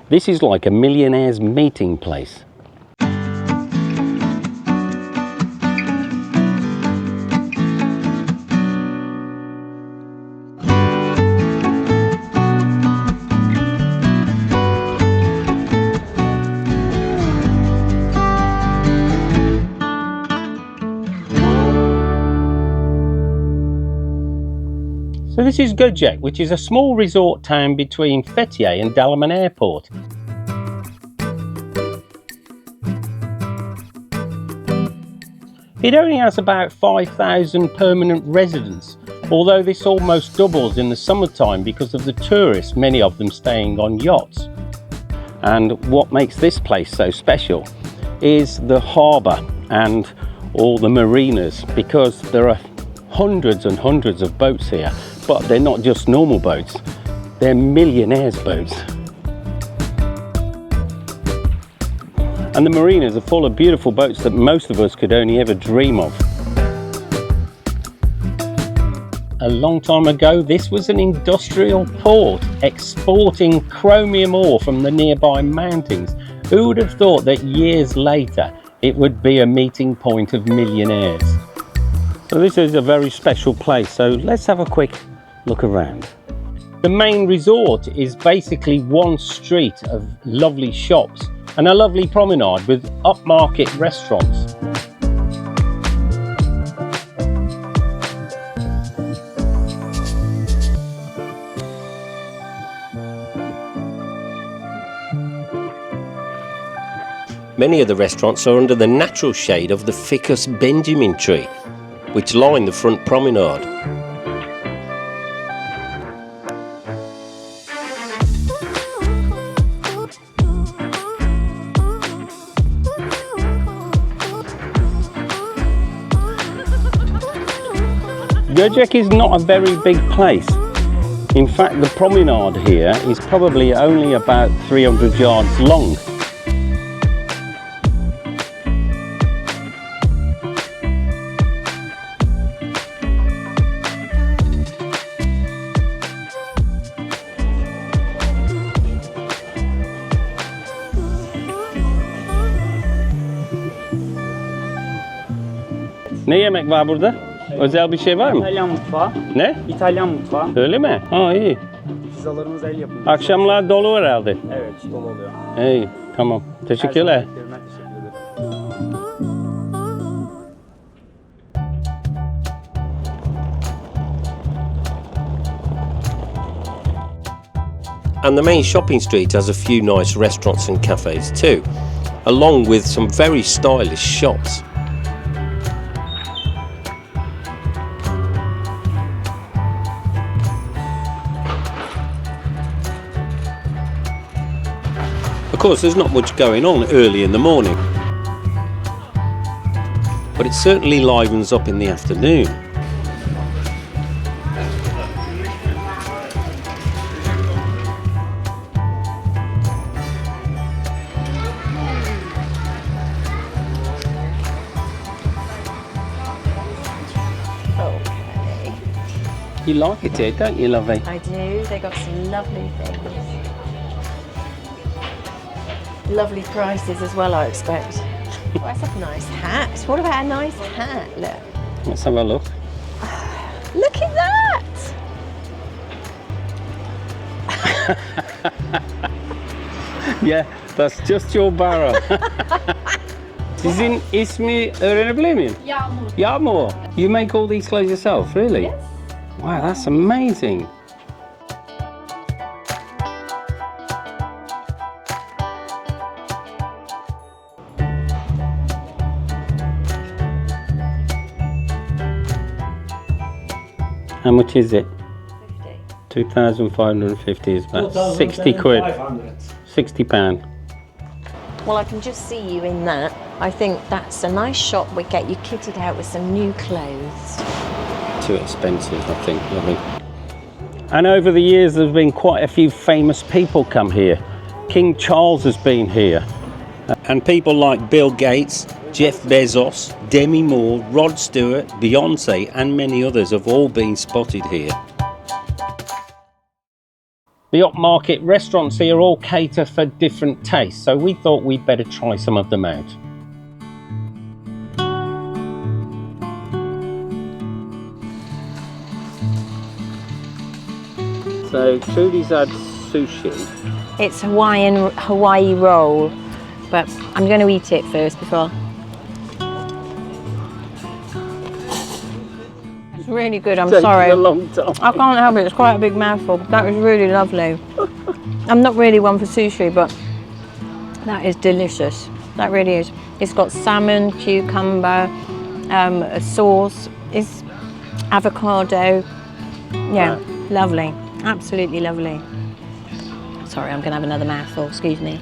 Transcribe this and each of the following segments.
This is like a millionaire's meeting place. So this is Göcek, which is a small resort town between Fethiye and Dalaman Airport. It only has about 5,000 permanent residents, although this almost doubles in the summertime because of the tourists, many of them staying on yachts. And what makes this place so special is the harbour and all the marinas, because there are hundreds and hundreds of boats here. But they're not just normal boats, they're millionaires' boats. And the marinas are full of beautiful boats that most of us could only ever dream of. A long time ago, this was an industrial port exporting chromium ore from the nearby mountains. Who would have thought that years later it would be a meeting point of millionaires? So this is a very special place, so let's have a quick look around. The main resort is basically one street of lovely shops and a lovely promenade with upmarket restaurants. Many of the restaurants are under the natural shade of the Ficus Benjamin tree, which line the front promenade. Göcek is not a very big place. In fact, the promenade here is probably only about 300 yards long. Ne yemek var burada? Özel bir şey var mı? İtalyan mutfağı. Ne? İtalyan mutfağı. Öyle mi? Aa iyi. Pizzalarımız el yapımı. Akşamlar dolu herhalde. Evet, dolu oluyor. İyi, tamam. Teşekkürler. Ben teşekkür ederim. And the main shopping street has a few nice restaurants and cafes too, along with some very stylish shops. Of course, there's not much going on early in the morning, but it certainly livens up in the afternoon. Okay. You like it here, don't you, lovey? I do. They got some lovely things. Lovely prices as well, I expect. Oh, that's a nice hat. What about a nice hat? Look. Let's have a look. Look at that! Yeah, that's just your barrel. Sizin ismi öğrenebilir miyim? Yağmur. Yağmur. You make all these clothes yourself, really? Yes. Wow, that's amazing. How much is it? 50. 2,550 is about 60 quid. 60 pound. Well, I can just see you in that. I think that's a nice shop. We get you kitted out with some new clothes. Too expensive, I think. And over the years, there's been quite a few famous people come here. King Charles has been here. And people like Bill Gates, Jeff Bezos, Demi Moore, Rod Stewart, Beyonce and many others have all been spotted here. The upmarket restaurants here all cater for different tastes, so we thought we'd better try some of them out. So Trudie's had sushi. It's Hawaii roll, but I'm going to eat it first before. It's really good, I'm sorry. A long time. I can't help it, it's quite a big mouthful. That was really lovely. I'm not really one for sushi, but that is delicious. That really is. It's got salmon, cucumber, a sauce, it's avocado. Yeah, lovely. Absolutely lovely. Sorry, I'm going to have another mouthful, excuse me.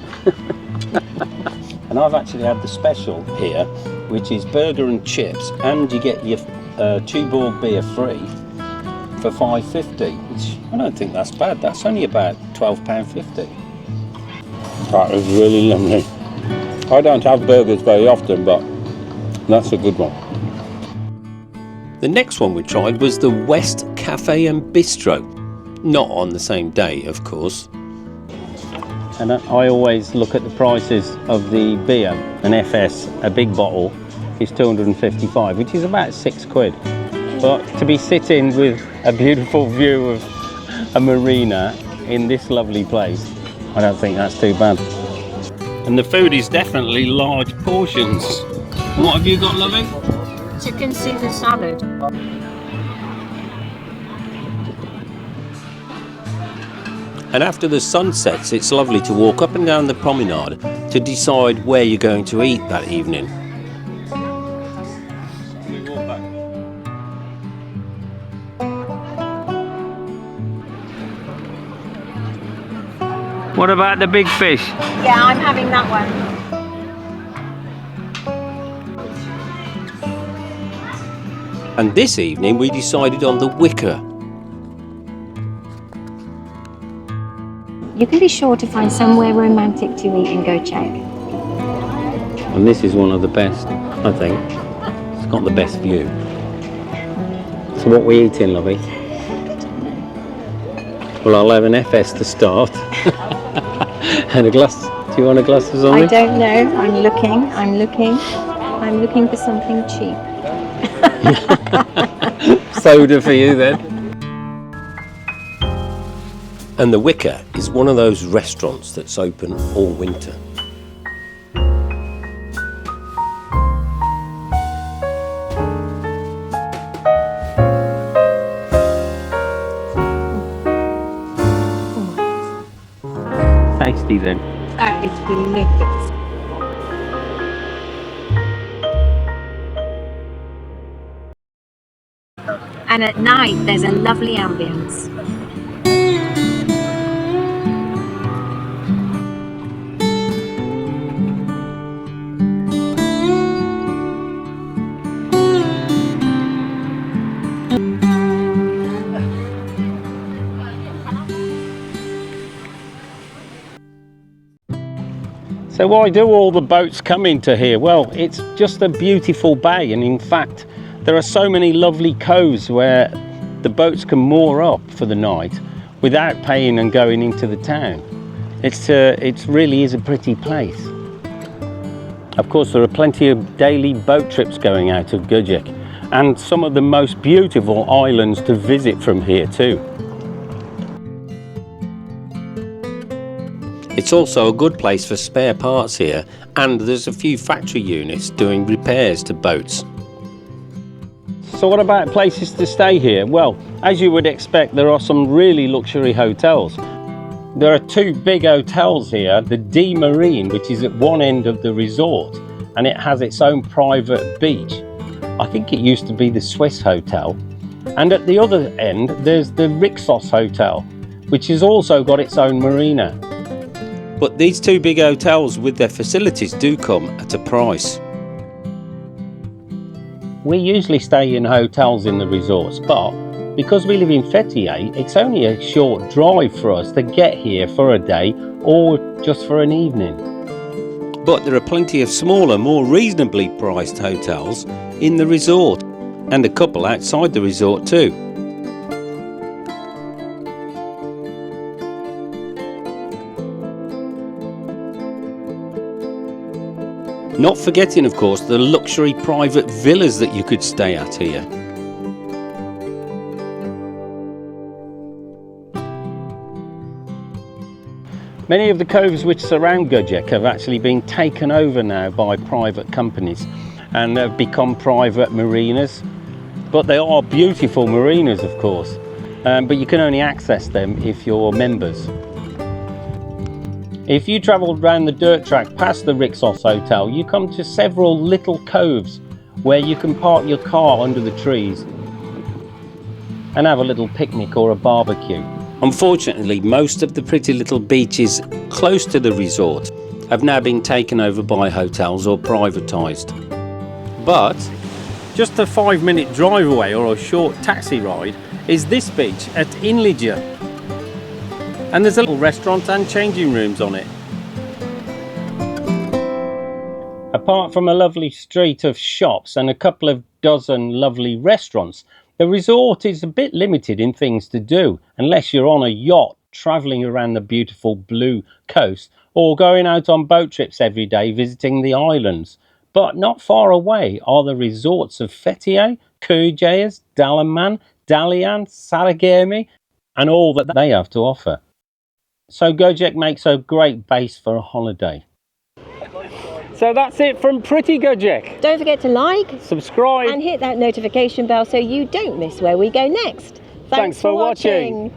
And I've actually had the special here, which is burger and chips, and you get your two-ball beer free for $5.50, which I don't think that's bad. That's only about £12.50. That is really lovely. I don't have burgers very often, but that's a good one. The next one we tried was the West Cafe and Bistro. Not on the same day, of course. And I always look at the prices of the beer. An FS, a big bottle, is 255, which is about £6. But to be sitting with a beautiful view of a marina in this lovely place, I don't think that's too bad. And the food is definitely large portions. What have you got, lovey? Chicken Caesar salad. And after the sun sets, it's lovely to walk up and down the promenade to decide where you're going to eat that evening. What about the big fish? Yeah, I'm having that one. And this evening we decided on the Wicker. You can be sure to find somewhere romantic to eat in Göcek. And this is one of the best, I think. It's got the best view. So what we eating, lovey? Well, I'll have an FS to start. And a glass. Do you want a glass of something? I don't know. I'm looking for something cheap. Soda for you then. And the Wicker is one of those restaurants that's open all winter. Tasty then. That is delicious. And at night there's a lovely ambience. So why do all the boats come into here? Well, it's just a beautiful bay, and in fact there are so many lovely coves where the boats can moor up for the night without paying and going into the town. It really is a pretty place. Of course, there are plenty of daily boat trips going out of Göcek, and some of the most beautiful islands to visit from here too. It's also a good place for spare parts here, and there's a few factory units doing repairs to boats. So what about places to stay here? Well, as you would expect, there are some really luxury hotels. There are two big hotels here, the D Marine, which is at one end of the resort, and it has its own private beach. I think it used to be the Swiss Hotel. And at the other end, there's the Rixos Hotel, which has also got its own marina. But these two big hotels with their facilities do come at a price. We usually stay in hotels in the resorts, but because we live in Fethiye, it's only a short drive for us to get here for a day or just for an evening. But there are plenty of smaller, more reasonably priced hotels in the resort, and a couple outside the resort too. Not forgetting, of course, the luxury private villas that you could stay at here. Many of the coves which surround Göcek have actually been taken over now by private companies and have become private marinas. But they are beautiful marinas, of course, but you can only access them if you're members. If you travel around the dirt track past the Rixos Hotel, you come to several little coves where you can park your car under the trees and have a little picnic or a barbecue. Unfortunately, most of the pretty little beaches close to the resort have now been taken over by hotels or privatised. But just a 5-minute drive away or a short taxi ride is this beach at Inlice. And there's a little restaurant and changing rooms on it. Apart from a lovely street of shops and a couple of dozen lovely restaurants, the resort is a bit limited in things to do unless you're on a yacht travelling around the beautiful blue coast or going out on boat trips every day visiting the islands. But not far away are the resorts of Fethiye, Köyceğiz, Dalaman, Dalyan, Sarıgemi and all that they have to offer. So Göcek makes a great base for a holiday. So that's it from Pretty Göcek. Don't forget to like, Subscribe and hit that notification bell so you don't miss where we go next. Thanks for watching.